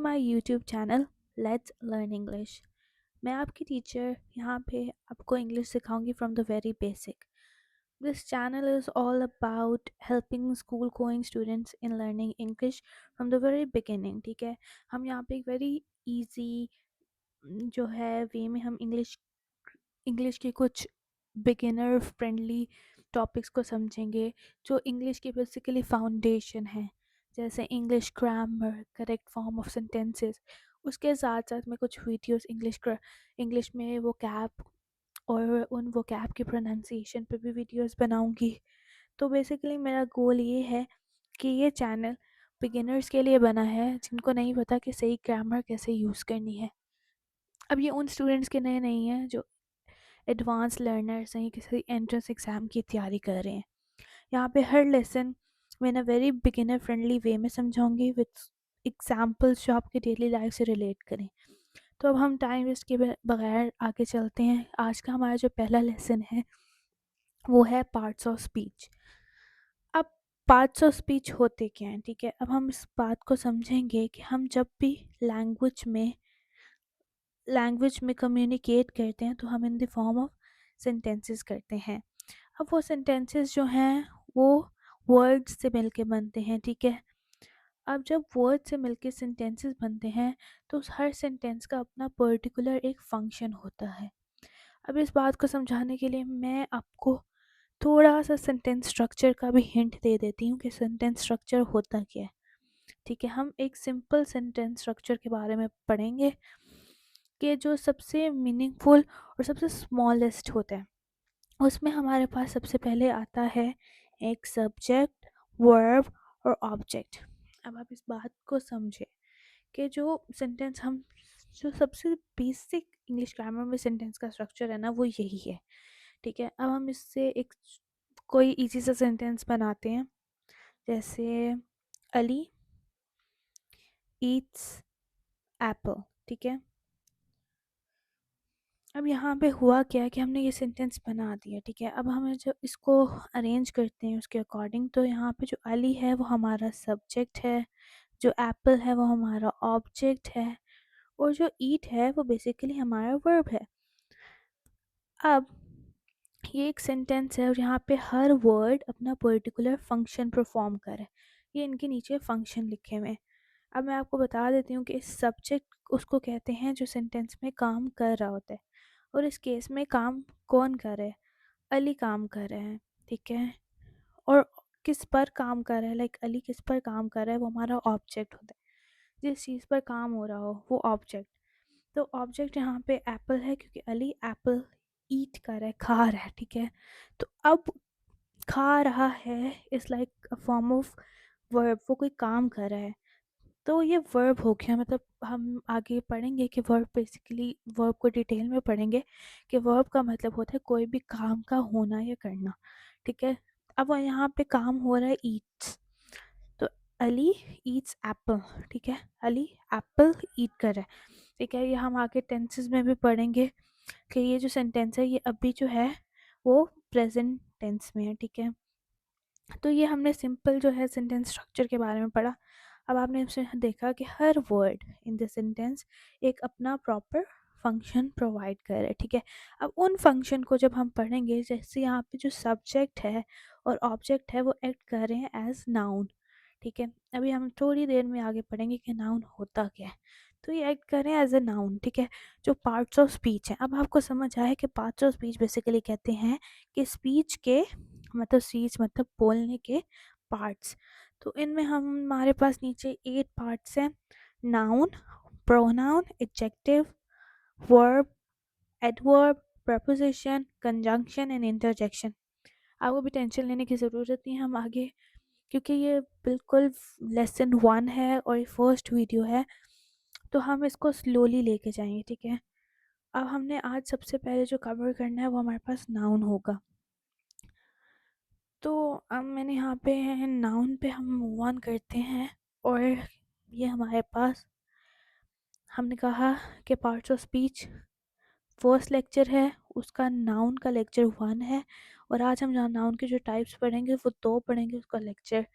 My YouTube channel let's learn English. मैं आपकी teacher यहाँ पे आपको इंग्लिश सिखाऊंगी from the very basic. This channel is all about helping school going students in learning English from the very beginning. ठीक है, हम यहाँ पे एक वेरी इजी जो है वे में हम इंग्लिश इंग्लिश के कुछ बिगिनर फ्रेंडली टॉपिक्स को समझेंगे जो इंग्लिश की बेसिकली फाउंडेशन है, जैसे English grammar, correct form of sentences. उसके साथ साथ मैं कुछ वीडियोस इंग्लिश में वो कैप और उन वो कैप की प्रोनाउंसिएशन पे भी वीडियोस बनाऊंगी। तो बेसिकली मेरा गोल ये है कि ये चैनल बिगिनर्स के लिए बना है जिनको नहीं पता कि सही ग्रामर कैसे यूज़ करनी है। अब ये उन स्टूडेंट्स के लिए नहीं है जो एडवांस लर्नर्स हैं, किसी एंट्रेंस एग्ज़ाम की तैयारी कर रहे हैं। यहाँ पे हर लेसन मैं in a very beginner friendly way में समझाऊंगी विथ एग्जाम्पल्स जो आपकी डेली लाइफ से रिलेट करें। तो अब हम टाइम वेस्ट के बगैर आगे चलते हैं। आज का हमारा जो पहला लेसन है वो है पार्ट्स ऑफ स्पीच। अब पार्ट्स ऑफ स्पीच होते क्या हैं, ठीक है। अब हम इस बात को समझेंगे कि हम जब भी लैंग्वेज में कम्युनिकेट करते हैं तो हम in the form of sentences करते हैं। अब वो सेंटेंसेस जो हैं वो वर्ड्स से मिलके बनते हैं, ठीक है। अब जब वर्ड से मिलके सेंटेंसेस बनते हैं तो उस हर सेंटेंस का अपना पर्टिकुलर एक फंक्शन होता है। अब इस बात को समझाने के लिए मैं आपको थोड़ा सा सेंटेंस स्ट्रक्चर का भी हिंट दे देती हूँ कि सेंटेंस स्ट्रक्चर होता क्या है। ठीक है, हम एक सिंपल सेंटेंस स्ट्रक्चर के बारे में पढ़ेंगे कि जो सबसे मीनिंगफुल और सबसे स्मॉलेस्ट होता है। उसमें हमारे पास सबसे पहले आता है एक सब्जेक्ट, वर्ब और ऑब्जेक्ट। अब आप इस बात को समझें कि जो सबसे बेसिक इंग्लिश ग्रामर में सेंटेंस का स्ट्रक्चर है ना, वो यही है। ठीक है, अब हम इससे एक कोई इजी सा सेंटेंस बनाते हैं, जैसे अली ईट्स एप्पल। ठीक है, अब यहाँ पे हुआ क्या है कि हमने ये सेंटेंस बना दिया। ठीक है, अब हमें जब इसको अरेंज करते हैं उसके अकॉर्डिंग, तो यहाँ पे जो अली है वो हमारा सब्जेक्ट है, जो एप्पल है वो हमारा ऑब्जेक्ट है, और जो ईट है वो बेसिकली हमारा वर्ब है। अब ये एक सेंटेंस है और यहाँ पे हर वर्ड अपना पर्टिकुलर फंक्शन परफॉर्म करे। ये इनके नीचे फंक्शन लिखे हुए हैं। अब मैं आपको बता देती हूँ कि इस सब्जेक्ट उसको कहते हैं जो सेंटेंस में काम कर रहा होता है, और इस केस में काम कौन कर रहा है? अली काम कर रहे हैं। ठीक है, और किस पर काम कर रहा है, लाइक अली किस पर काम कर रहा है, वो हमारा ऑब्जेक्ट होता है। जिस चीज़ पर काम हो रहा हो वो ऑब्जेक्ट। तो ऑब्जेक्ट यहाँ पे एप्पल है क्योंकि अली एप्पल ईट कर रहा है, खा रहा है। ठीक है, तो अब खा रहा है is like a form of verb, वो कोई काम कर रहा है। तो ये वर्ब हो गया। मतलब हम आगे पढ़ेंगे कि वर्ब बेसिकली वर्ब को डिटेल में पढ़ेंगे कि वर्ब का मतलब होता है कोई भी काम का होना या करना। ठीक है, अब यहाँ पे काम हो रहा है ईट्स, तो अली ईट्स एप्पल। ठीक है, अली एप्पल ईट कर रहा है। ठीक है, ये हम आगे टेंसेस में भी पढ़ेंगे कि ये जो सेंटेंस है ये अभी जो है वो प्रेजेंट टेंस में है। ठीक है, तो ये हमने सिंपल जो है सेंटेंस स्ट्रक्चर के बारे में पढ़ा। अब आपने इसमें देखा कि हर वर्ड इन द सेंटेंस एक अपना प्रॉपर फंक्शन प्रोवाइड कर रहा है। ठीक है, अब उन फंक्शन को जब हम पढ़ेंगे, जैसे यहाँ पे जो सब्जेक्ट है और ऑब्जेक्ट है वो एक्ट कर रहे हैं एज नाउन। ठीक है, अभी हम थोड़ी देर में आगे पढ़ेंगे कि नाउन होता क्या है। तो ये एक्ट कर रहे हैं एज ए नाउन। ठीक है, जो पार्ट्स ऑफ स्पीच है, अब आपको समझ आया कि पार्ट्स ऑफ स्पीच बेसिकली कहते हैं कि स्पीच मतलब बोलने के पार्ट्स। तो इनमें हमारे पास नीचे 8 पार्ट्स हैं: noun, pronoun, adjective, verb, adverb, preposition, conjunction and interjection. आपको भी टेंशन लेने की ज़रूरत नहीं है, हम आगे, क्योंकि ये बिल्कुल लेसन 1 है और ये फर्स्ट वीडियो है, तो हम इसको स्लोली लेके जाएंगे। ठीक है, अब हमने आज सबसे पहले जो कवर करना है वो हमारे पास नाउन होगा। तो अब मैंने यहाँ पे नाउन पे हम मूव ऑन करते हैं, और ये हमारे पास हमने कहा कि parts of speech first lecture है, उसका नाउन का लेक्चर 1 है, और आज हम जहाँ नाउन के जो टाइप्स पढ़ेंगे वो 2 पढ़ेंगे, उसका लेक्चर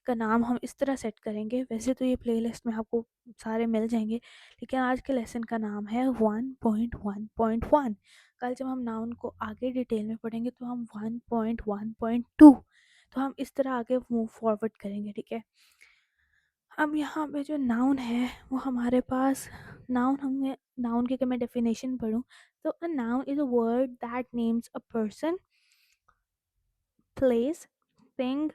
का नाम हम इस तरह सेट करेंगे। वैसे तो ये प्लेलिस्ट में आपको सारे मिल जाएंगे, लेकिन आज के लेसन का नाम है 1.1.1। कल जब हम नाउन को आगे डिटेल में पढ़ेंगे तो हम 1.1.2, तो हम इस तरह आगे मूव फॉरवर्ड करेंगे, ठीक है। अब यहाँ पे जो नाउन है वो हमारे पास नाउन की अगर मैं डेफिनेशन पढूँ तो a noun is a word that names a person, place, thing,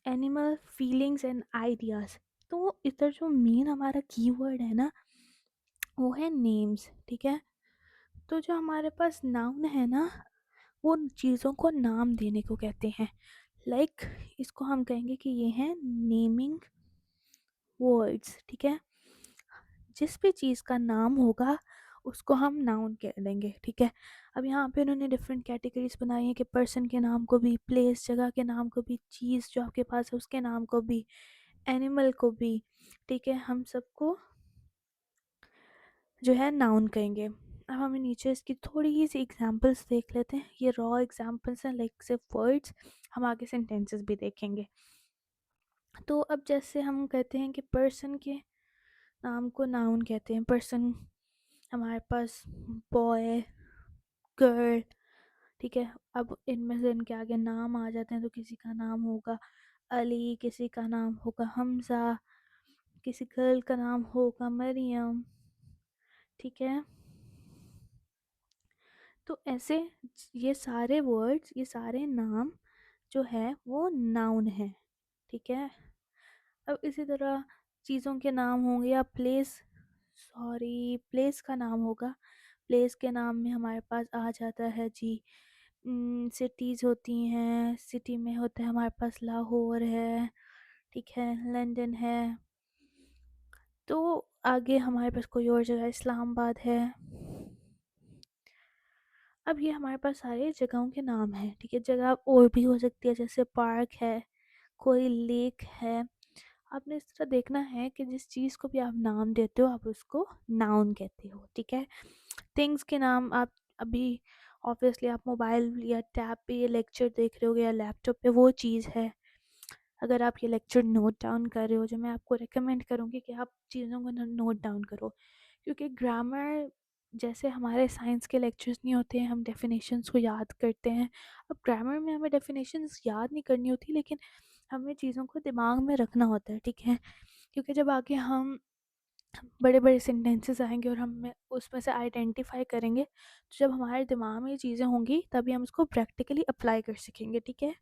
animal, feelings and ideas. तो इधर जो मेन हमारा कीवर्ड है ना वो है नेम्स, ठीक है। तो जो हमारे पास नाउन है ना वो चीज़ों को नाम देने को कहते हैं। लाइक इसको हम कहेंगे कि ये है नेमिंग वर्ड्स, ठीक है। जिस भी चीज़ का नाम होगा उसको हम नाउन कह देंगे, ठीक है। अब यहाँ पे उन्होंने डिफरेंट कैटेगरीज बनाई हैं कि पर्सन के नाम को भी, प्लेस जगह के नाम को भी, चीज़ जो आपके पास है उसके नाम को भी, एनिमल को भी, ठीक है। हम सबको जो है नाउन कहेंगे। अब हमें नीचे इसकी थोड़ी सी एग्जांपल्स देख लेते हैं। ये रॉ एग्जांपल्स हैं, लाइक सिर्फ वर्ड्स, हम आगे सेंटेंसेस भी देखेंगे। तो अब जैसे हम कहते हैं कि पर्सन के नाम को नाउन कहते हैं। पर्सन हमारे पास बॉय, गर्ल, ठीक है। अब इनमें से इनके आगे नाम आ जाते हैं तो किसी का नाम होगा अली, किसी का नाम होगा हमजा, किसी गर्ल का नाम होगा मरियम, ठीक है। तो ऐसे ये सारे वर्ड्स, ये सारे नाम जो है वो नाउन है, ठीक है। अब इसी तरह चीज़ों के नाम होंगे या प्लेस का नाम होगा। प्लेस के नाम में हमारे पास आ जाता है जी, सिटीज़ होती हैं। सिटी में होता है हमारे पास लाहौर है, ठीक है, लंदन है। तो आगे हमारे पास कोई और जगह इस्लामाबाद है। अब ये हमारे पास सारे जगहों के नाम हैं, ठीक है। जगह और भी हो सकती है, जैसे पार्क है, कोई लेक है। आपने इस तरह देखना है कि जिस चीज़ को भी आप नाम देते हो आप उसको नाउन कहते हो, ठीक है। थिंग्स के नाम आप अभी ऑब्वियसली आप मोबाइल या टैब पे ये लेक्चर देख रहे हो या लैपटॉप पे, वो चीज़ है। अगर आप ये लेक्चर नोट डाउन कर रहे हो, जो मैं आपको रिकमेंड करूँगी कि आप चीज़ों को नोट डाउन करो, क्योंकि ग्रामर जैसे हमारे साइंस के लेक्चर्स नहीं होते हैं हम डेफिनेशंस को याद करते हैं। अब ग्रामर में हमें डेफिनेशंस याद नहीं करनी होती, लेकिन हमें चीज़ों को दिमाग में रखना होता है, ठीक है। क्योंकि जब आगे हम बड़े बड़े सेंटेंसेस आएंगे और हम उसमें से आइडेंटिफाई करेंगे, तो जब हमारे दिमाग में ये चीज़ें होंगी तभी हम उसको प्रैक्टिकली अप्लाई कर सकेंगे, ठीक है।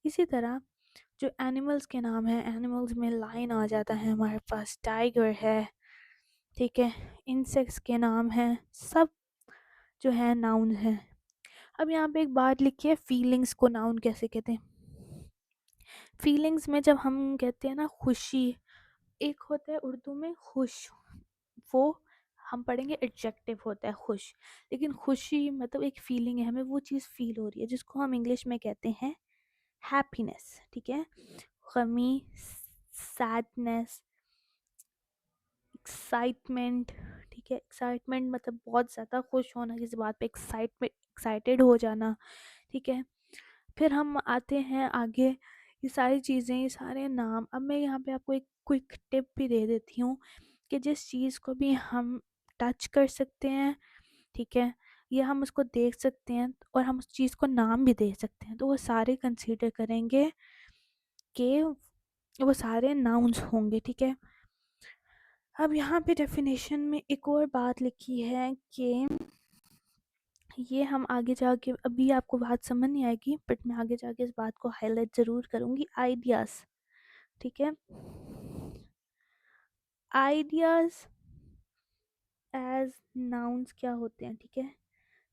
इसी तरह जो एनिमल्स के नाम हैं, एनिमल्स में लायन आ जाता है हमारे पास, टाइगर है, ठीक है। इंसेक्ट्स के नाम हैं, सब जो है नाउन है। अब यहाँ पे एक बात लिखी है, फीलिंग्स को नाउन कैसे कहते हैं। फीलिंग्स में जब हम कहते हैं ना खुशी, एक होता है उर्दू में खुश, वो हम पढ़ेंगे एडजेक्टिव होता है खुश। लेकिन खुशी मतलब एक फीलिंग है, हमें वो चीज़ फील हो रही है, जिसको हम इंग्लिश में कहते हैं हैप्पीनेस, ठीक है। गमी, सैडनेस, एक्साइटमेंट, ठीक है। एक्साइटमेंट मतलब बहुत ज़्यादा खुश होना किसी बात पे, एक्साइटेड हो जाना, ठीक है। फिर हम आते हैं आगे, ये सारी चीज़ें, ये सारे नाम। अब मैं यहाँ पे आपको एक क्विक टिप भी दे देती हूँ कि जिस चीज़ को भी हम टच कर सकते हैं, ठीक है, या हम उसको देख सकते हैं और हम उस चीज़ को नाम भी दे सकते हैं, तो वो सारे कंसीडर करेंगे कि वो सारे नाउन्स होंगे, ठीक है। अब यहाँ पे डेफिनेशन में एक और बात लिखी है कि ये हम आगे जाके, अभी आपको बात समझ नहीं आएगी बट मैं आगे जाके इस बात को हाईलाइट ज़रूर करूँगी। आइडियाज़, ठीक है। आइडियाज़ एज नाउन्स क्या होते हैं, ठीक है।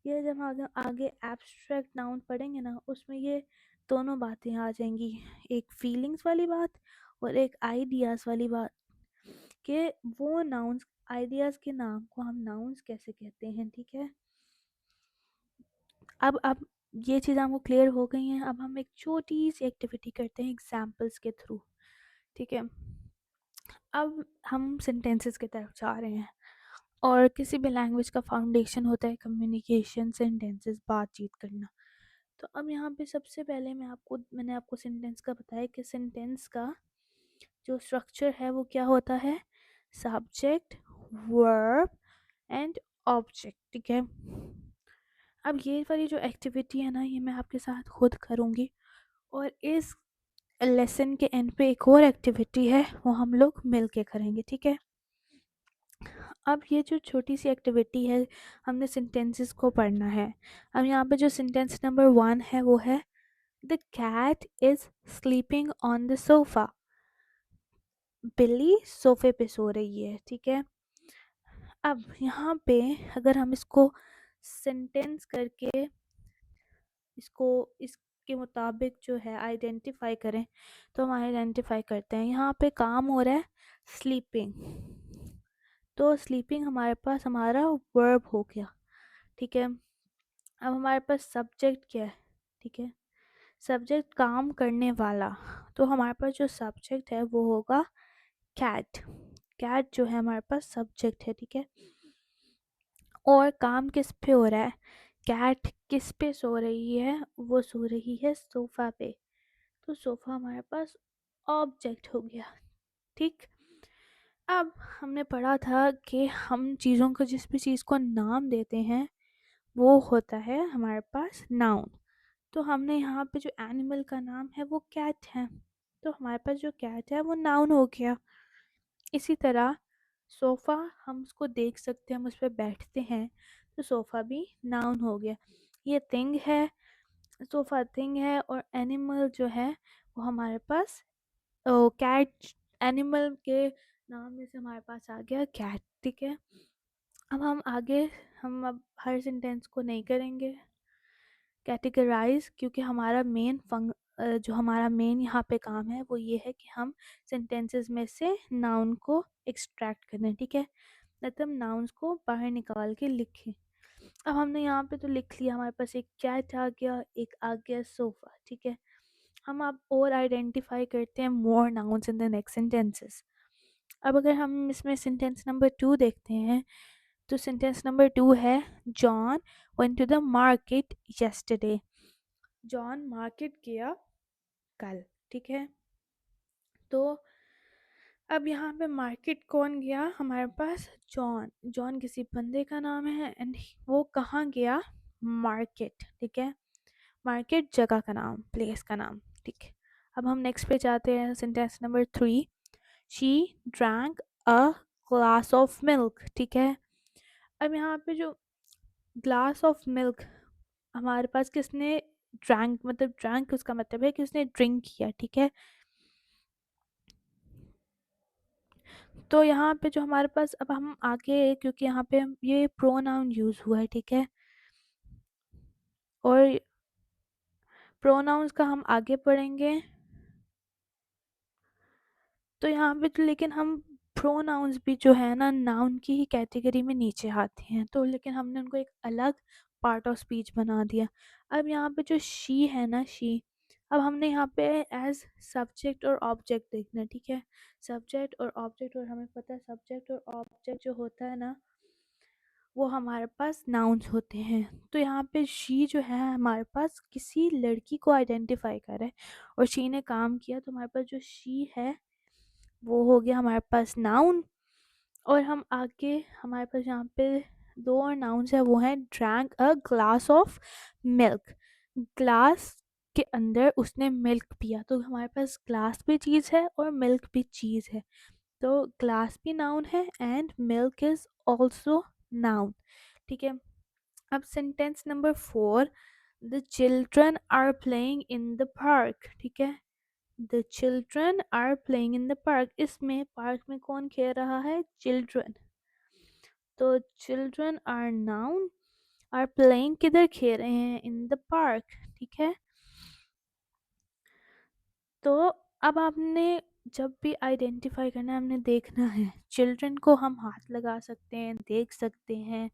ये जब आगे आगे एब्स्ट्रैक्ट नाउन पढ़ेंगे ना, उसमें ये दोनों बातें आ जाएंगी, एक फीलिंग्स वाली बात और एक आइडियाज़ वाली बात, कि वो नाउन्स, आइडियाज़ के नाम को हम नाउन्स कैसे कहते हैं, ठीक है। अब ये चीज़ आपको क्लियर हो गई हैं। अब हम एक छोटी सी एक्टिविटी करते हैं एग्जाम्पल्स के थ्रू, ठीक है। अब हम सेंटेंसेस की तरफ जा रहे हैं, और किसी भी लैंग्वेज का फाउंडेशन होता है कम्युनिकेशन, सेंटेंसेस, बातचीत करना। तो अब यहाँ पे सबसे पहले मैंने आपको सेंटेंस का बताया कि सेंटेंस का जो स्ट्रक्चर है वो क्या होता है, सब्जेक्ट, वर्ब एंड ऑब्जेक्ट, ठीक है। अब ये वाली जो एक्टिविटी है ना, ये मैं आपके साथ खुद करूँगी, और इस लेसन के एंड पे एक और एक्टिविटी है, वो हम लोग मिल के करेंगे, ठीक है। अब ये जो छोटी सी एक्टिविटी है, हमने सेंटेंसेस को पढ़ना है। अब यहाँ पे जो सेंटेंस नंबर 1 है वो है the cat is sleeping on the sofa. बिल्ली सोफे पे सो रही है, ठीक है। अब यहाँ पे अगर हम इसको सेंटेंस करके इसको इसके मुताबिक जो है आइडेंटिफाई करें, तो हम आइडेंटिफाई करते हैं। यहाँ पे काम हो रहा है स्लीपिंग, तो स्लीपिंग हमारे पास हमारा वर्ब हो गया, ठीक है। अब हमारे पास सब्जेक्ट क्या है, ठीक है, सब्जेक्ट काम करने वाला, तो हमारे पास जो सब्जेक्ट है वो होगा कैट। कैट जो है हमारे पास सब्जेक्ट है, ठीक है। और काम किस पे हो रहा है, कैट किस पे सो रही है, वो सो रही है सोफा पे, तो सोफा हमारे पास ऑब्जेक्ट हो गया, ठीक। अब हमने पढ़ा था कि हम चीज़ों को, जिस भी चीज़ को नाम देते हैं, वो होता है हमारे पास नाउन। तो हमने यहाँ पे जो एनिमल का नाम है वो कैट है, तो हमारे पास जो कैट है वो नाउन हो गया। इसी तरह सोफ़ा, हम उसको देख सकते हैं, हम उस पर बैठते हैं, तो सोफ़ा भी नाउन हो गया। ये थिंग है, सोफ़ा थिंग है, और एनिमल जो है वो हमारे पास कैट, एनिमल के नाम में से हमारे पास आ गया कैट, ठीक है। अब हम आगे, हम अब हर सेंटेंस को नहीं करेंगे कैटेगराइज, क्योंकि हमारा जो हमारा मेन यहाँ पे काम है वो ये है कि हम सेंटेंसेस में से नाउन को एक्सट्रैक्ट करें, ठीक है, मतलब नाउन्स को बाहर निकाल के लिखें। अब हमने यहाँ पे तो लिख लिया, हमारे पास एक कैट आ गया, एक आ गया सोफा, ठीक है। हम अब और आइडेंटिफाई करते हैं more nouns in the next sentences. अब अगर हम इसमें सेंटेंस नंबर 2 देखते हैं, तो सेंटेंस नंबर 2 है John went to the market yesterday. John market गया कल, ठीक है। तो अब यहाँ पे मार्केट कौन गया, हमारे पास जॉन, जॉन किसी बंदे का नाम है, एंड वो कहाँ गया, मार्केट, ठीक है। मार्केट जगह का नाम, प्लेस का नाम, ठीक है। अब हम नेक्स्ट पे जाते हैं, sentence number 3, she drank a glass of milk, ठीक है। अब यहाँ पे जो ग्लास ऑफ मिल्क, हमारे पास किसने ड्रैंक, मतलब ड्रैंक उसका मतलब है कि उसने ड्रिंक किया, ठीक है। तो यहाँ पे जो हमारे पास, अब हम आगे, क्योंकि यहाँ पे ये प्रोनाउन यूज़ हुआ है, ठीक है, और प्रोनाउंस का हम आगे पढ़ेंगे। तो यहाँ पे तो लेकिन हम प्रोनाउंस भी जो है ना, नाउन की ही कैटेगरी में नीचे आते हैं, तो लेकिन हमने उनको एक अलग पार्ट ऑफ स्पीच बना दिया। अब यहाँ पे जो शी है ना, शी, अब हमने यहाँ पे एज सब्जेक्ट और ऑब्जेक्ट देखना है, ठीक है। सब्जेक्ट और ऑब्जेक्ट, और हमें पता है सब्जेक्ट और ऑब्जेक्ट जो होता है ना, वो हमारे पास नाउन्स होते हैं। तो यहाँ पे शी जो है हमारे पास किसी लड़की को आइडेंटिफाई कर रहा है, और शी ने काम किया, तो हमारे पास जो शी है वो हो गया हमारे पास नाउन। और हम आगे, हमारे पास यहाँ पे दो और नाउन्स है, वो है drank a glass of milk, glass के अंदर उसने मिल्क पिया, तो हमारे पास ग्लास भी चीज़ है और मिल्क भी चीज़ है, तो ग्लास भी नाउन है and milk is also noun, ठीक है। अब sentence number 4, the children are playing in the park, ठीक है। The children are playing in the park, इसमें पार्क में कौन खेल रहा है, चिल्ड्रन, तो children are noun, are playing किधर खेल रहे हैं, इन द पार्क, ठीक है। तो अब आपने जब भी आइडेंटिफाई करना है, हमने देखना है, चिल्ड्रन को हम हाथ लगा सकते हैं, देख सकते हैं,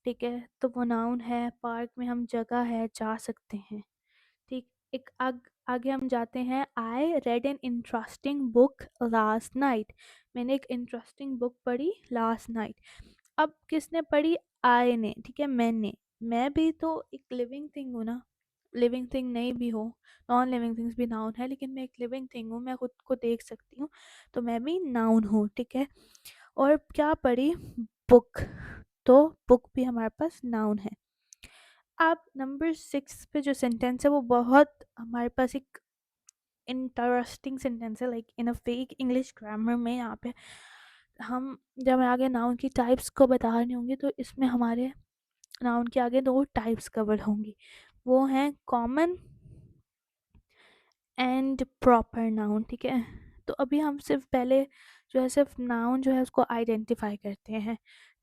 ठीक है, तो वो नाउन है। पार्क में हम जगह है, जा सकते हैं, ठीक। एक आगे हम जाते हैं, I read an interesting book last night, मैंने एक इंटरेस्टिंग बुक पढ़ी लास्ट नाइट। अब किसने पढ़ी, आई ने, ठीक है, मैंने, मैं भी तो एक लिविंग थिंग हूँ ना, लिविंग थिंग नहीं भी हो, नॉन लिविंग थिंग्स भी नाउन है, लेकिन मैं एक लिविंग थिंग हूँ, मैं खुद को देख सकती हूँ, तो मैं भी नाउन हूँ, ठीक है। और क्या पढ़ी? बुक, तो बुक भी हमारे पास नाउन है। अब नंबर 6 पे जो सेंटेंस है वो बहुत हमारे पास एक इंटरेस्टिंग सेंटेंस है, like in a fake English grammar में। यहाँ पे हम जब मैं आगे नाउन की टाइप्स को बता रही होंगी तो इसमें हमारे नाउन के आगे 2 टाइप्स कवर होंगी, वो हैं कॉमन एंड प्रॉपर नाउन, ठीक है। तो अभी हम सिर्फ पहले जो है सिर्फ नाउन जो है उसको आइडेंटिफाई करते हैं।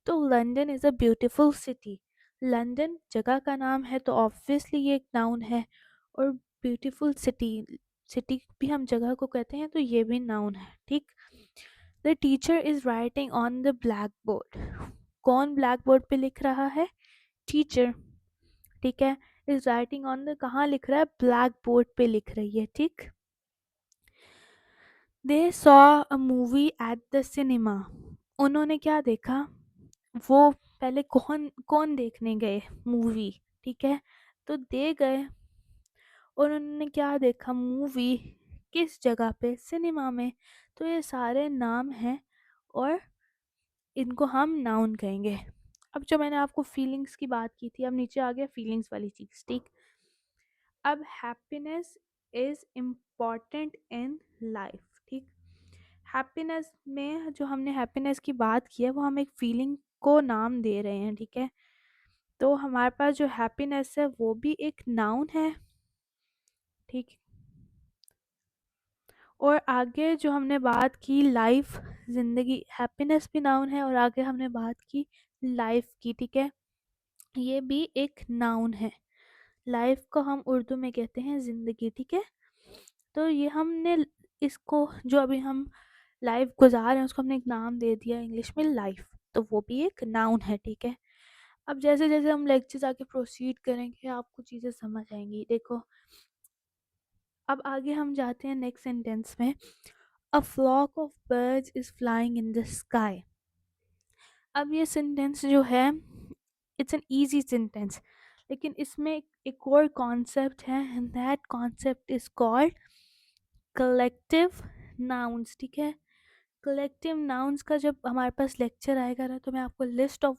तो London is a beautiful city, London जगह का नाम है तो ऑब्वियसली ये एक नाउन है। और ब्यूटीफुल सिटी, सिटी भी हम जगह को कहते हैं तो ये भी नाउन है, ठीक। The teacher is writing on the black board, कौन ब्लैक बोर्ड पे लिख रहा है? टीचर, ठीक है। इज राइटिंग ऑन द, कहाँ लिख रहा है? ब्लैक बोर्ड पे लिख रही है, ठीक। They saw a movie at the cinema, उन्होंने क्या देखा? वो पहले कौन कौन देखने गए मूवी, ठीक है। तो दे गए और उन्होंने क्या देखा? मूवी, किस जगह पे? सिनेमा में। तो ये सारे नाम हैं और इनको हम नाउन कहेंगे। अब जो मैंने आपको फीलिंग्स की बात की थी, अब नीचे आ गया फीलिंग्स वाली चीज़, ठीक। अब happiness is important in life, ठीक। हैप्पीनेस में जो हमने हैप्पीनेस की बात की है वो हम एक फीलिंग को नाम दे रहे हैं, ठीक है। तो हमारे पास जो हैप्पीनेस है वो भी एक नाउन है, ठीक। और आगे जो हमने बात की लाइफ, जिंदगी, हैप्पीनेस भी नाउन है, और आगे हमने बात की लाइफ की, ठीक है। ये भी एक नाउन है। लाइफ को हम उर्दू में कहते हैं जिंदगी, ठीक है। तो ये हमने इसको जो अभी हम लाइफ गुजार रहे हैं उसको हमने एक नाम दे दिया इंग्लिश में लाइफ, तो वो भी एक नाउन है, ठीक है। अब जैसे जैसे हम लेक्चर्स आगे प्रोसीड करेंगे आपको चीज़ें समझ आएंगी। देखो अब आगे हम जाते हैं नेक्स्ट सेंटेंस में। A flock of birds is flying in the sky. अब ये सेंटेंस जो है इट्स एन इजी सेंटेंस, लेकिन इसमें एक और कॉन्सेप्ट है and that concept is called collective nouns, ठीक है। कलेक्टिव नाउन्स का जब हमारे पास लेक्चर आएगा ना तो मैं आपको लिस्ट ऑफ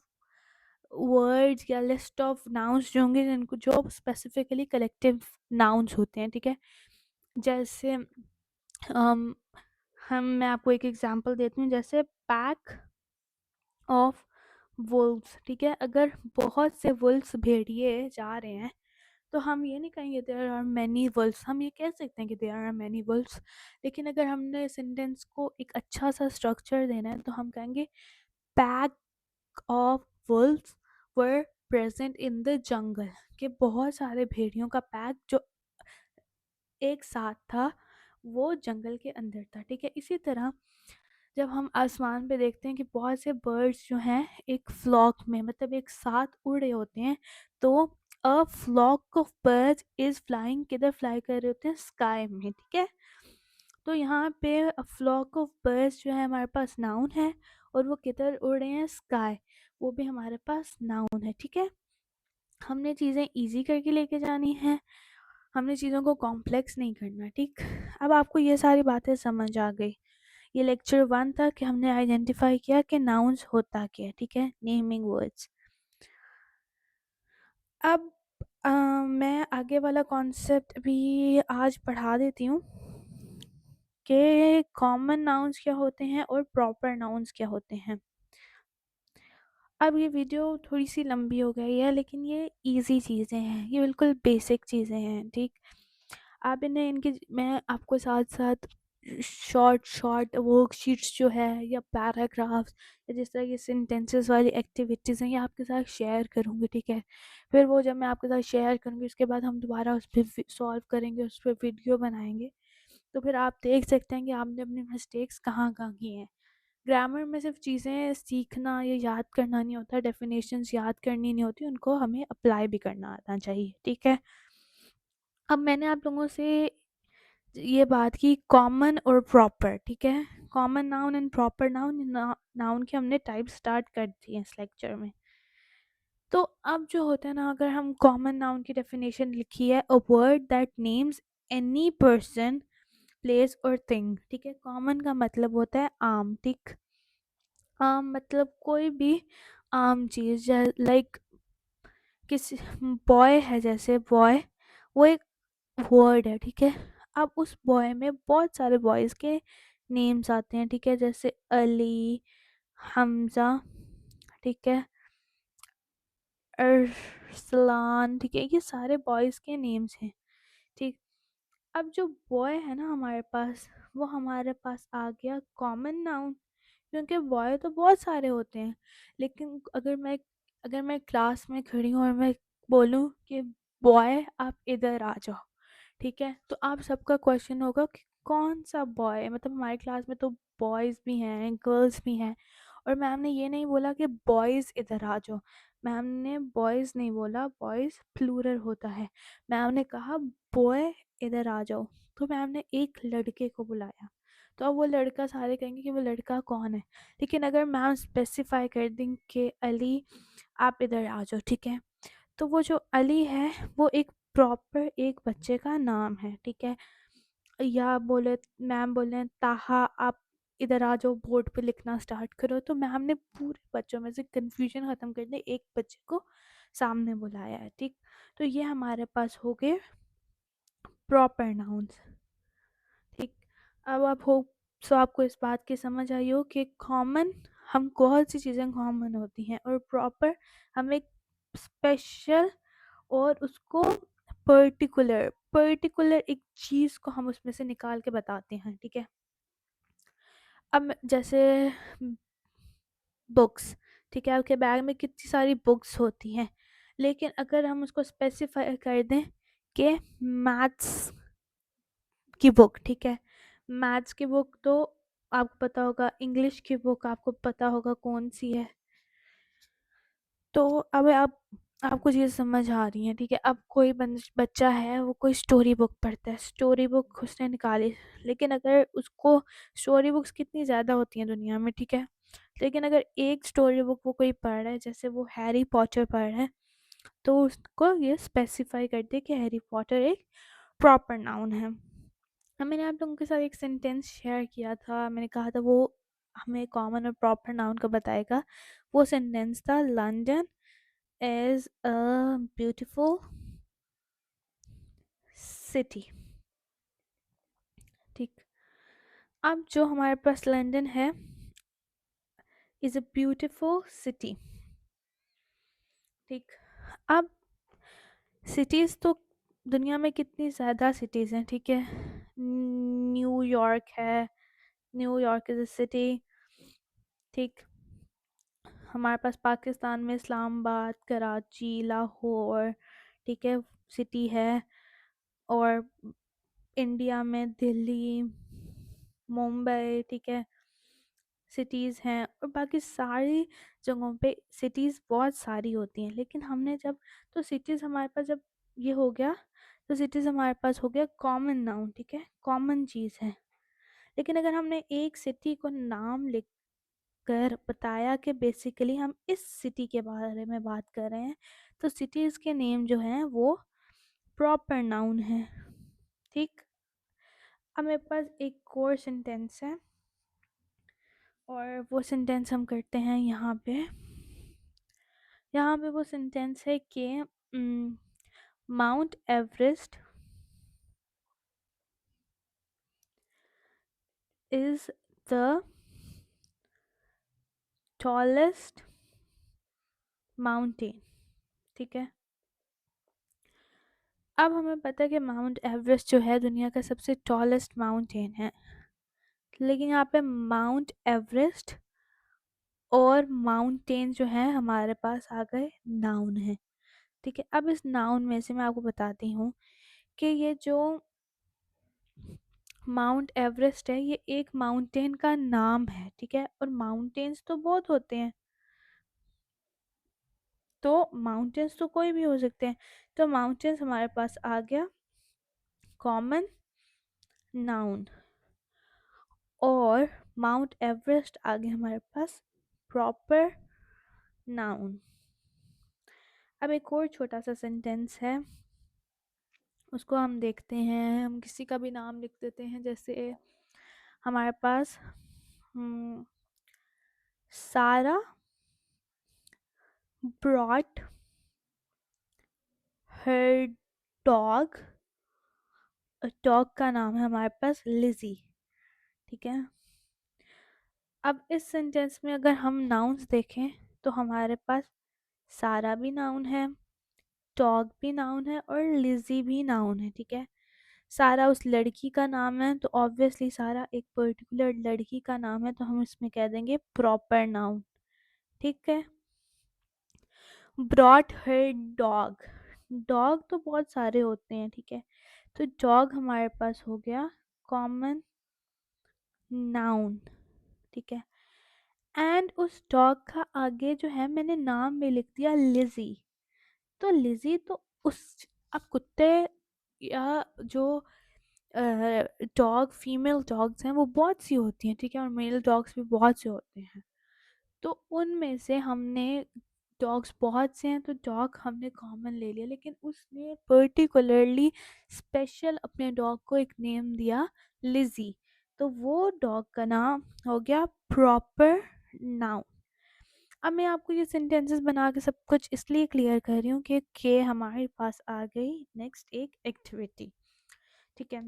वर्ड्स या लिस्ट ऑफ नाउन्स जो होंगे जिनको जो स्पेसिफिकली कलेक्टिव नाउन्स होते हैं, ठीक है। जैसे हम मैं आपको एक एग्जांपल देती हूँ, जैसे पैक ऑफ वुल्व्स, ठीक है। अगर बहुत से वुल्व्स भेड़िए जा रहे हैं तो हम ये नहीं कहेंगे देयर आर मैनी वुल्व्स, हम ये कह सकते हैं कि देयर आर मैनी वुल्व्स। लेकिन अगर हमने सेंटेंस को एक अच्छा सा स्ट्रक्चर देना है तो हम कहेंगे pack of Wolves were present in the jungle, कि बहुत सारे भेड़ियों का पैक जो एक साथ था वो जंगल के अंदर था, ठीक है। इसी तरह जब हम आसमान पे देखते हैं कि बहुत से बर्ड्स जो हैं एक फ्लॉक में मतलब एक साथ उड़ रहे होते हैं, तो a flock of birds is flying, किधर फ्लाई कर रहे होते हैं? स्काई में, ठीक है। तो यहाँ पे अ फ्लॉक ऑफ बर्ड्स जो है हमारे पास नाउन है और वो किधर उड़ रहे हैं? स्काई, वो भी हमारे पास नाउन है, ठीक है। हमने चीज़ें इजी करके लेके जानी है, हमने चीज़ों को कॉम्प्लेक्स नहीं करना, ठीक। अब आपको ये सारी बातें समझ आ गई। ये लेक्चर 1 था कि हमने आइडेंटिफाई किया कि नाउन्स होता क्या है, ठीक है, नेमिंग वर्ड्स। अब मैं आगे वाला कॉन्सेप्ट भी आज पढ़ा देती हूँ कि कॉमन नाउन्स क्या होते हैं और प्रॉपर नाउन्स क्या होते हैं। अब ये वीडियो थोड़ी सी लंबी हो गई है लेकिन ये इजी चीज़ें हैं, ये बिल्कुल बेसिक चीज़ें हैं, ठीक। आप इन्हें इनके मैं आपको साथ साथ शॉर्ट शॉर्ट वर्कशीट्स जो है या पैराग्राफ्स या जिस तरह की सेंटेंसेस वाली एक्टिविटीज़ हैं ये आपके साथ शेयर करूँगी, ठीक है। फिर वो जब मैं आपके साथ शेयर करूँगी उसके बाद हम दोबारा उस पर सॉल्व करेंगे, उस पर वीडियो बनाएंगे, तो फिर आप देख सकते हैं कि आपने अपनी मिस्टेक्स कहाँ कहाँ की हैं। ग्रामर में सिर्फ चीज़ें सीखना या याद करना नहीं होता, डेफिनेशंस याद करनी नहीं होती, उनको हमें अप्लाई भी करना आना चाहिए, ठीक है। अब मैंने आप लोगों से ये बात की कॉमन और प्रॉपर, ठीक है। Common noun and proper noun, noun के हमने टाइप स्टार्ट कर दिए इस लेक्चर में। तो अब जो होता है ना, अगर हम कॉमन नाउन की डेफिनेशन लिखी है, a word that names any person, place और थिंग, ठीक है। कॉमन का मतलब होता है आम, ठीक। आम मतलब कोई भी आम चीज, लाइक किसी बॉय है, जैसे बॉय, वो एक वर्ड है, ठीक है। अब उस बॉय में बहुत सारे बॉयज के नेम्स आते हैं, ठीक है, जैसे अली, हमजा, ठीक है, अरसलान, ठीक है, ये सारे बॉयज के नेम्स हैं, ठीक। अब जो बॉय है ना हमारे पास, वो हमारे पास आ गया कॉमन नाउन, क्योंकि बॉय तो बहुत सारे होते हैं। लेकिन अगर मैं क्लास में खड़ी हूँ और मैं बोलूँ कि बॉय आप इधर आ जाओ, ठीक है, तो आप सबका क्वेश्चन होगा कि कौन सा बॉय, मतलब हमारी क्लास में तो बॉयज़ भी हैं, गर्ल्स भी हैं, और मैम ने ये नहीं बोला कि बॉयज़ इधर आ जाओ। मैम ने बॉयज़ नहीं बोला, बॉयज़ प्लूरल होता है। मैम ने कहा बॉय इधर आ जाओ, तो मैम ने एक लड़के को बुलाया। तो अब वो लड़का, सारे कहेंगे कि वो लड़का कौन है। लेकिन अगर मैम स्पेसिफाई कर दें कि अली आप इधर आ जाओ, ठीक है, तो वो जो अली है वो एक प्रॉपर एक बच्चे का नाम है, ठीक है। या बोले, मैम बोले ताहा आप इधर आ जाओ, बोर्ड पे लिखना स्टार्ट करो, तो मैम ने पूरे बच्चों में से कंफ्यूजन खत्म करने एक बच्चे को सामने बुलाया है, ठीक। तो ये हमारे पास हो गए प्रॉपर नाउन्स, ठीक। अब आप हो, सो आपको इस बात की समझ आई हो कि कॉमन, हम बहुत सी चीज़ें कॉमन होती हैं, और प्रॉपर हम एक स्पेशल और उसको पर्टिकुलर पर्टिकुलर एक चीज़ को हम उसमें से निकाल के बताते हैं, ठीक है। अब जैसे बुक्स, ठीक है, आपके बैग में कितनी सारी बुक्स होती हैं, लेकिन अगर हम उसको स्पेसिफाई कर दें कि मैथ्स की बुक, ठीक है, मैथ्स की बुक, तो आपको पता होगा, इंग्लिश की बुक आपको पता होगा कौन सी है। तो अब आप, आपको चीज़ समझ आ रही है, ठीक है। अब कोई बच्चा है, वो कोई स्टोरी बुक पढ़ता है, स्टोरी बुक उसने निकाली, लेकिन अगर उसको, स्टोरी बुक्स कितनी ज़्यादा होती हैं दुनिया में, ठीक है, लेकिन अगर एक स्टोरी बुक वो कोई पढ़ रहा है, जैसे वो हैरी पॉटर पढ़ रहा है, तो उसको ये स्पेसिफाई कर दे कि हैरी पॉटर एक प्रॉपर नाउन है। मैंने आप लोगों के साथ एक सेंटेंस शेयर किया था, मैंने कहा था वो हमें कॉमन और प्रॉपर नाउन का बताएगा। वो सेंटेंस था, London is a beautiful city, ठीक। अब जो हमारे पास लंदन है, इज अ ब्यूटीफुल सिटी, ठीक। अब सिटीज़ तो दुनिया में कितनी ज़्यादा सिटीज़ हैं, ठीक है। न्यूयॉर्क है, न्यूयॉर्क इज़ अ सिटी, ठीक। हमारे पास पाकिस्तान में इस्लामाबाद, कराची, लाहौर, ठीक है, सिटी है। और इंडिया में दिल्ली, मुंबई, ठीक है, सिटीज़ हैं। और बाकी सारी जगहों पे सिटीज़ बहुत सारी होती हैं, लेकिन हमने जब, तो सिटीज़ हमारे पास जब ये हो गया, तो सिटीज़ हमारे पास हो गया कॉमन नाउन, ठीक है, कॉमन चीज़ है। लेकिन अगर हमने एक सिटी को नाम लिख कर बताया कि बेसिकली हम इस सिटी के बारे में बात कर रहे हैं, तो सिटीज़ के नेम जो हैं वो प्रॉपर नाउन है, ठीक। अब मेरे पास एक और सेंटेंस है, और वो सेंटेंस हम करते हैं यहाँ पे। यहाँ पे वो सेंटेंस है कि mount Everest is the tallest mountain, ठीक है। अब हमें पता है कि माउंट एवरेस्ट जो है दुनिया का सबसे टॉलेस्ट माउंटेन है, लेकिन यहाँ पे माउंट एवरेस्ट और माउंटेन जो है हमारे पास आ गए नाउन है, ठीक है। अब इस नाउन में से मैं आपको बताती हूँ कि ये जो माउंट एवरेस्ट है, ये एक माउंटेन का नाम है, ठीक है, और माउंटेन्स तो बहुत होते हैं, तो माउंटेन्स तो कोई भी हो सकते हैं। तो माउंटेन्स हमारे पास आ गया कॉमन नाउन, और माउंट एवरेस्ट आ गया हमारे पास प्रॉपर नाउन। अब एक और छोटा सा सेंटेंस है, उसको हम देखते हैं। हम किसी का भी नाम लिख देते हैं, जैसे हमारे पास सारा ब्रॉट हर डॉग, डॉग का नाम है हमारे पास लिज़ी, ठीक है। अब इस सेंटेंस में अगर हम नाउन्स देखें तो हमारे पास सारा भी नाउन है, डॉग भी नाउन है और लिज़ी भी नाउन है, ठीक है। सारा उस लड़की का नाम है, तो ऑब्वियसली सारा एक पर्टिकुलर लड़की का नाम है, तो हम इसमें कह देंगे प्रॉपर नाउन, ठीक है। ब्रॉट हर डॉग, डॉग तो बहुत सारे होते हैं, ठीक है, तो डॉग हमारे पास हो गया कॉमन नाउन, ठीक है। एंड उस डॉग का आगे जो है मैंने नाम भी लिख दिया लिज़ी, तो लिज़ी तो उस, अब कुत्ते या जो डॉग फीमेल डॉग्स हैं वो बहुत सी होती हैं, ठीक है, और मेल डॉग्स भी बहुत से होते हैं, तो उनमें से हमने डॉग्स बहुत से हैं तो डॉग हमने कॉमन ले लिया, लेकिन उसने पर्टिकुलरली स्पेशल अपने डॉग को एक नेम दिया लिज़ी, तो वो डॉग का नाम हो गया प्रॉपर नाउन। अब मैं आपको ये सेंटेंसेस बना के सब कुछ इसलिए क्लियर कर रही हूँ कि हमारे पास आ गई नेक्स्ट एक एक्टिविटी, ठीक है।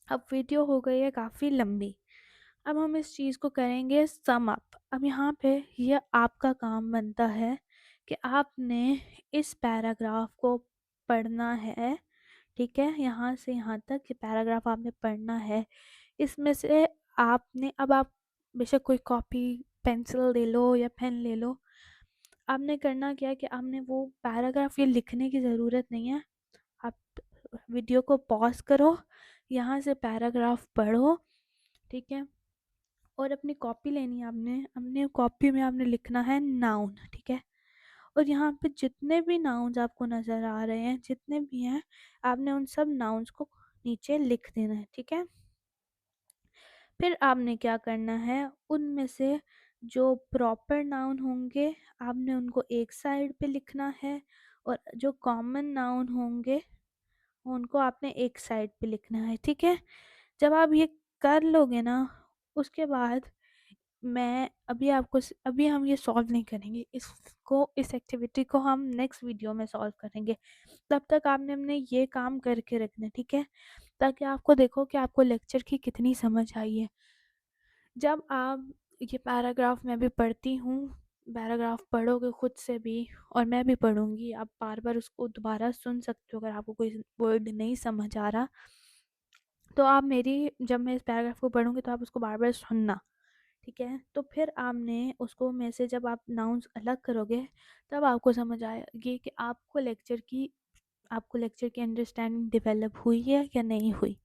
अब वीडियो हो गई है काफ़ी लंबी, अब हम इस चीज़ को करेंगे सम अप। अब यहाँ पे ये आपका काम बनता है कि आपने इस पैराग्राफ को पढ़ना है, ठीक है, यहाँ से यहाँ तक ये पैराग्राफ आपने पढ़ना है। इसमें से आपने, अब आप बेशक कोई कॉपी पेंसिल ले लो या पेन ले लो, आपने करना क्या है कि आपने वो पैराग्राफ ये लिखने की ज़रूरत नहीं है, आप वीडियो को पॉज करो, यहाँ से पैराग्राफ पढ़ो, ठीक है, और अपनी कॉपी लेनी है आपने, अपने कॉपी में आपने लिखना है नाउन, ठीक है, और यहाँ पे जितने भी नाउन्स आपको नज़र आ रहे हैं, जितने भी हैं, आपने उन सब नाउन्स को नीचे लिख देना है, ठीक है। फिर आपने क्या करना है, उनमें से जो प्रॉपर नाउन होंगे आपने उनको एक साइड पे लिखना है, और जो कॉमन नाउन होंगे उनको आपने एक साइड पे लिखना है, ठीक है। जब आप ये कर लोगे ना, उसके बाद मैं अभी आपको अभी हम ये सॉल्व नहीं करेंगे इसको, इस एक्टिविटी को हम नेक्स्ट वीडियो में सॉल्व करेंगे। तब तक आपने हमने ये काम करके रखना है, ठीक है, ताकि आपको देखो कि आपको लेक्चर की कितनी समझ आई है। जब आप ये पैराग्राफ मैं भी पढ़ती हूँ, पैराग्राफ पढ़ोगे खुद से भी और मैं भी पढ़ूंगी, आप बार बार उसको दोबारा सुन सकते हो, अगर आपको कोई वर्ड नहीं समझ आ रहा तो आप मेरी, जब मैं इस पैराग्राफ को पढ़ूंगी तो आप उसको बार बार सुनना, ठीक है। तो फिर आपने उसको में से जब आप नाउन्स अलग करोगे तब आपको समझ आएगी कि आपको लेक्चर की अंडरस्टैंडिंग डेवलप हुई है या नहीं हुई,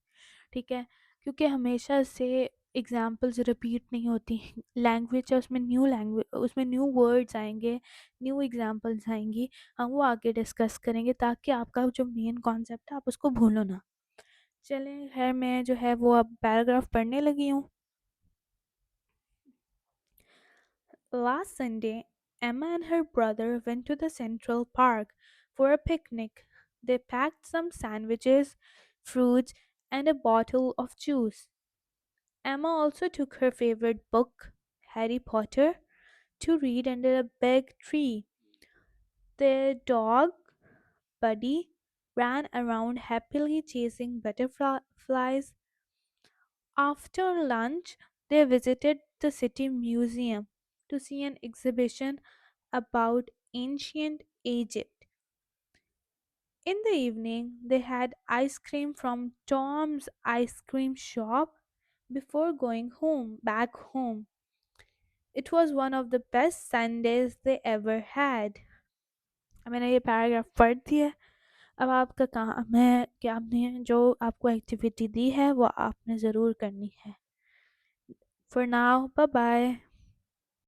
ठीक है। क्योंकि हमेशा से एग्जाम्पल्स रिपीट नहीं होती, लैंग्वेज है उसमें न्यू लैंग्वेज, उसमें न्यू वर्ड्स आएंगे, न्यू एग्जाम्पल्स आएंगी, हम वो आगे डिस्कस करेंगे ताकि आपका जो मेन कॉन्सेप्ट है आप उसको भूलो ना। चलें खैर, मैं जो है वो अब पैराग्राफ पढ़ने लगी हूँ। Last Sunday, Emma and her brother went to the Central Park for a picnic. They packed some sandwiches, fruits, and a bottle of juice. Emma also took her favorite book, Harry Potter, to read under a big tree. Their dog, Buddy, ran around happily chasing butterflies. After lunch, they visited the city museum to see an exhibition about ancient Egypt. In the evening, they had ice cream from Tom's ice cream shop before going back home. It was one of the best Sundays they ever had. मैंने ये paragraph पढ़ दिया है। अब आपका काम है कि आपने जो आपको एक्टिविटी दी है वो आपने ज़रूर करनी है। For now, bye bye.